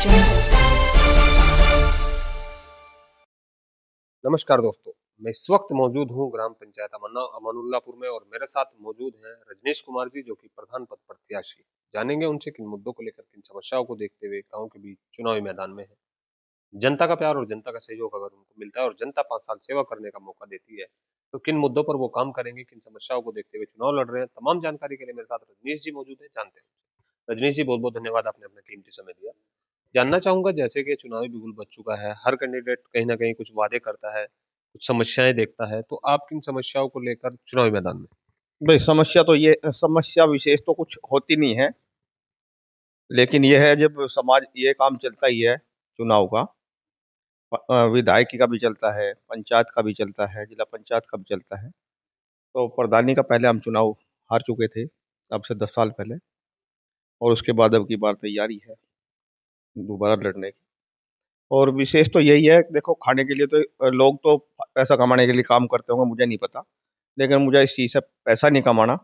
jungle। नमस्कार दोस्तों, मैं इस वक्त मौजूद हूँ ग्राम पंचायत अमानुल्लापुर में और मेरे साथ मौजूद हैं रजनीश कुमार जी, जो कि प्रधान पद प्रत्याशी। जानेंगे उनसे किन मुद्दों को लेकर, किन समस्याओं को देखते हुए गांव के बीच चुनावी मैदान में है। जनता का प्यार और जनता का सहयोग अगर उनको मिलता है और जनता 5 साल सेवा करने का मौका देती है, तो किन मुद्दों पर वो काम करेंगे, किन समस्याओं को देखते हुए चुनाव लड़ रहे हैं, तमाम जानकारी के लिए मेरे साथ रजनीश जी मौजूद है। जानते हैं रजनीश जी, बहुत बहुत धन्यवाद, आपने अपना कीमती समय दिया। जानना चाहूंगा, जैसे कि चुनावी बिगुल बज चुका है, हर कैंडिडेट कहीं ना कहीं कुछ वादे करता है, कुछ समस्याएं देखता है, तो आप किन समस्याओं को लेकर चुनावी मैदान में? भाई समस्या विशेष तो कुछ होती नहीं है, लेकिन यह है जब समाज ये काम चलता ही है चुनाव का। विधायकी का भी चलता है, पंचायत का भी चलता है, जिला पंचायत का भी चलता है। तो प्रधानी का पहले हम चुनाव हार चुके थे, अब से 10 साल पहले, और उसके बाद अब की बार तैयारी है दोबारा लड़ने की। और विशेष तो यही है, देखो खाने के लिए तो लोग तो पैसा कमाने के लिए काम करते होंगे, मुझे नहीं पता, लेकिन मुझे इस चीज़ से पैसा नहीं कमाना।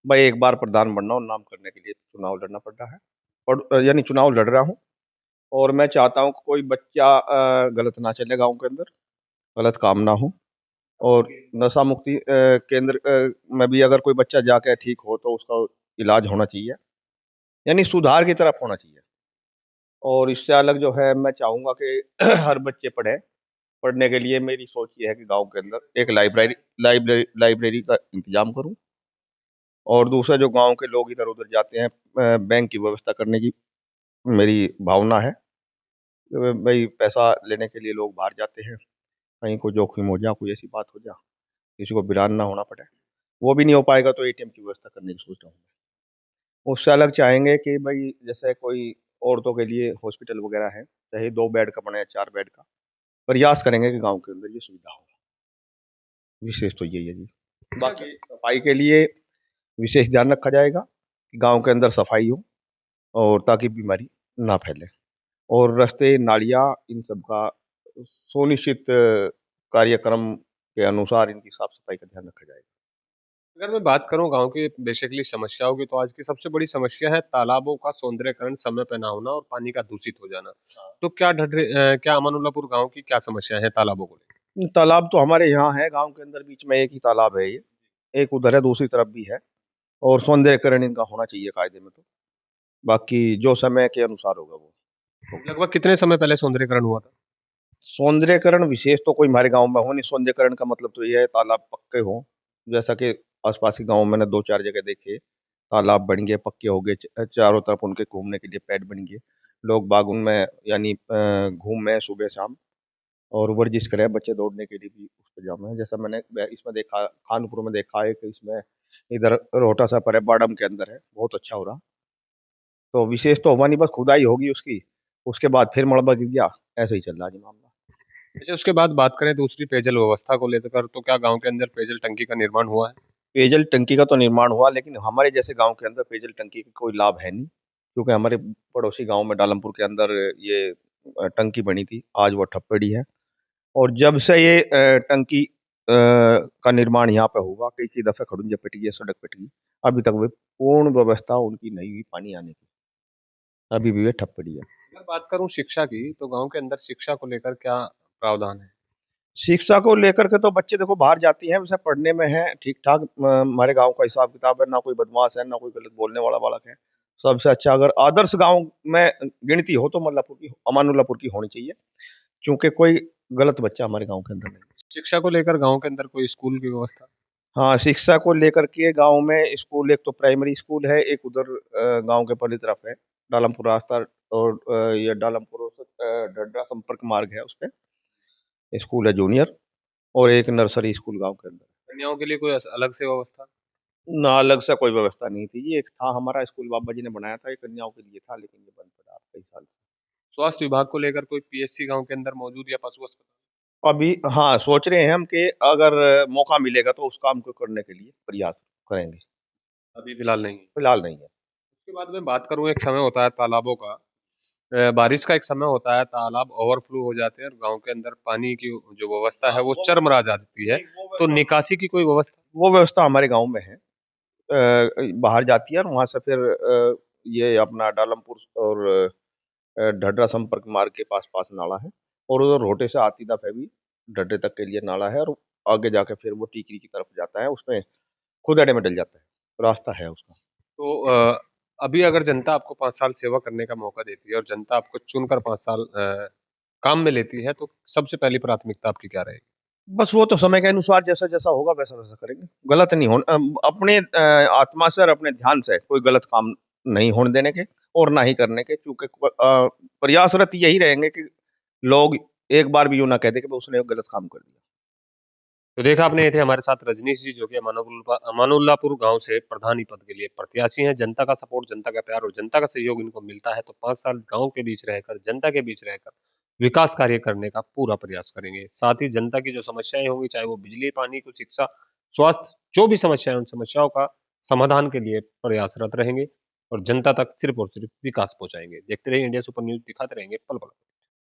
भाई एक बार प्रधान बनना और नाम करने के लिए चुनाव लड़ना पड़ रहा है, और यानी चुनाव लड़ रहा हूँ। और मैं चाहता हूँ कि कोई बच्चा गलत ना चले गांव के अंदर, गलत काम ना हो। और नशा मुक्ति केंद्र में भी अगर कोई बच्चा जाके ठीक हो तो उसका इलाज होना चाहिए, यानी सुधार की तरफ होना चाहिए। और इससे अलग जो है, मैं चाहूँगा कि हर बच्चे पढ़े। पढ़ने के लिए मेरी सोच ये है कि गांव के अंदर एक लाइब्रेरी का इंतजाम करूं। और दूसरा, जो गांव के लोग इधर उधर जाते हैं, बैंक की व्यवस्था करने की मेरी भावना है। भाई पैसा लेने के लिए लोग बाहर जाते हैं, कहीं को जोखिम हो जा, कोई ऐसी बात हो जा, किसी को वीरान ना होना पड़े, वो भी नहीं हो पाएगा, तो एटीएम की व्यवस्था करने की सोच रहा हूँ। उससे अलग चाहेंगे कि भाई जैसे कोई औरतों के लिए हॉस्पिटल वगैरह है, चाहे 2 बेड का बने या 4 बेड का, प्रयास करेंगे कि गांव के अंदर ये सुविधा हो। विशेष तो यही है जी। बाकी सफाई के लिए विशेष ध्यान रखा जाएगा कि गांव के अंदर सफाई हो, और ताकि बीमारी ना फैले। और रास्ते, नालियाँ, इन सब का सुनिश्चित कार्यक्रम के अनुसार इनकी साफ सफाई का ध्यान रखा जाएगा। अगर मैं बात करूं गांव की बेसिकली समस्याओं की, तो आज की सबसे बड़ी समस्या है तालाबों का सौंदर्यकरण समय पे ना होना और पानी का दूषित हो जाना। तो क्या अमानुल्लापुर गांव की क्या समस्या है तालाबों को लेकर? तालाब तो हमारे यहाँ है, गांव के अंदर बीच में एक ही तालाब है, ये एक उधर है, दूसरी तरफ भी है। और सौंदर्यकरण इनका होना चाहिए कायदे में। तो बाकी जो समय के अनुसार होगा वो। लगभग कितने समय पहले सौंदर्यकरण हुआ था? सौंदर्यकरण विशेष तो कोई हमारे गांव में हो नहीं। सौंदर्यकरण का मतलब तो ये है तालाब पक्के हों, जैसा कि आसपास के गांव मैंने 2-4 जगह देखे, तालाब बन गए, पक्के हो गए, चारों तरफ उनके घूमने के लिए पैड बन गए, लोग बाग उनमें यानी घूमें सुबह शाम, और वर्जिश करें, बच्चे दौड़ने के लिए भी उस पर जाम है। जैसा मैंने इसमें देखा, खानपुर में देखा है कि इसमें इधर रोहटा सा पर है, बाडम के अंदर है, बहुत अच्छा हो रहा। तो विशेष तो हुआ नहीं, बस खुदाई होगी उसकी, उसके बाद फिर मलबा गिर गया, ऐसे ही चल रहा जी मामला। अच्छा, उसके बाद बात करें दूसरी पेयजल व्यवस्था को लेकर, तो क्या गांव के अंदर पेयजल टंकी का निर्माण हुआ है? पेयजल टंकी का तो निर्माण हुआ, लेकिन हमारे जैसे गांव के अंदर पेयजल टंकी का कोई लाभ है नहीं, क्योंकि हमारे पड़ोसी गांव में डालमपुर के अंदर ये टंकी बनी थी, आज वो ठप पड़ी है। और जब से ये टंकी का निर्माण यहाँ पे हुआ, कई दफे खड़ूंजा पिट गई, सड़क पिट गई, अभी तक वे पूर्ण व्यवस्था उनकी नहीं हुई पानी आने की, अभी भी वे ठप पड़ी है। अगर बात करूं शिक्षा की, तो गांव के अंदर शिक्षा को लेकर क्या प्रावधान है? शिक्षा को लेकर के तो बच्चे देखो बाहर जाती हैं, वैसे पढ़ने में है ठीक ठाक। हमारे गांव का हिसाब किताब है, ना कोई बदमाश है, ना कोई गलत बोलने वाला बालक है। सबसे अच्छा अगर आदर्श गांव में गिनती हो तो मल्लापुर की, अमानुल्लापुर की होनी चाहिए, क्योंकि कोई गलत बच्चा हमारे गांव के अंदर नहीं। शिक्षा को लेकर गांव के अंदर कोई स्कूल की व्यवस्था? हाँ, शिक्षा को लेकर के गांव में स्कूल, एक तो प्राइमरी स्कूल है, एक उधर गांव के पहली तरफ है, डालमपुर रास्ता, और ये डालमपुर डड्डा संपर्क मार्ग है, उस पे स्कूल है जूनियर, और एक नर्सरी स्कूल गांव के अंदर। कन्याओं के लिए कोई अलग से व्यवस्था? ना, अलग से कोई व्यवस्था नहीं थी। ये एक था हमारा स्कूल, बाबा जी ने बनाया था, ये कन्याओं के लिए था, लेकिन ये बंद पड़ा कई साल से। स्वास्थ्य विभाग को लेकर कोई पीएचसी गांव के अंदर मौजूद या पशु अस्पताल? अभी हाँ, सोच रहे हैं हम कि अगर मौका मिलेगा तो उस काम को करने के लिए प्रयास करेंगे। अभी फिलहाल नहीं है। फिलहाल नहीं है। उसके बाद में बात करूं, एक समय होता है तालाबों का, बारिश का एक समय होता है, तालाब ओवरफ्लो हो जाते हैं और गांव के अंदर पानी की जो व्यवस्था है वो चरमरा जाती है, तो निकासी की कोई व्यवस्था? वो व्यवस्था हमारे गांव में है, बाहर जाती है, और वहां से फिर ये अपना डालमपुर और ढडरा संपर्क मार्ग के पास नाला है, और उधर रोहटे से आती दफे भी ढड्डे तक के लिए नाला है, और आगे जाके फिर वो टीकरी की तरफ जाता है, उसमें खुदेड़े में डल जाता है, रास्ता है उसका। तो अभी अगर जनता आपको 5 साल सेवा करने का मौका देती है और जनता आपको चुनकर 5 साल काम में लेती है, तो सबसे पहली प्राथमिकता आपकी क्या रहेगी? बस वो तो समय के अनुसार जैसा-जैसा होगा वैसा-वैसा करेंगे। गलत नहीं अपने आत्मा से और अपने ध्यान से कोई गलत काम नहीं होने देने के, और ना ही करने के, क्योंकि प्रयासरत यही रहेंगे कि लोग एक बार भी यूँ ना कह दें कि उसने गलत काम कर दिया। तो देखा आपने, ये थे हमारे साथ रजनीश जी, जो कि अमानुल्लापुर गांव से प्रधानी पद के लिए प्रत्याशी हैं। जनता का सपोर्ट, जनता का प्यार और जनता का सहयोग इनको मिलता है तो 5 साल गांव के बीच रहकर, जनता के बीच रहकर विकास कार्य करने का पूरा प्रयास करेंगे। साथ ही जनता की जो समस्याएं होंगी, चाहे वो बिजली, पानी, कुछ शिक्षा, स्वास्थ्य, जो भी समस्याएं, उन समस्याओं का समाधान के लिए प्रयासरत रहेंगे और जनता तक सिर्फ और सिर्फ विकास पहुंचाएंगे। देखते रहिए इंडिया सुपर न्यूज, दिखाते रहेंगे पल पल।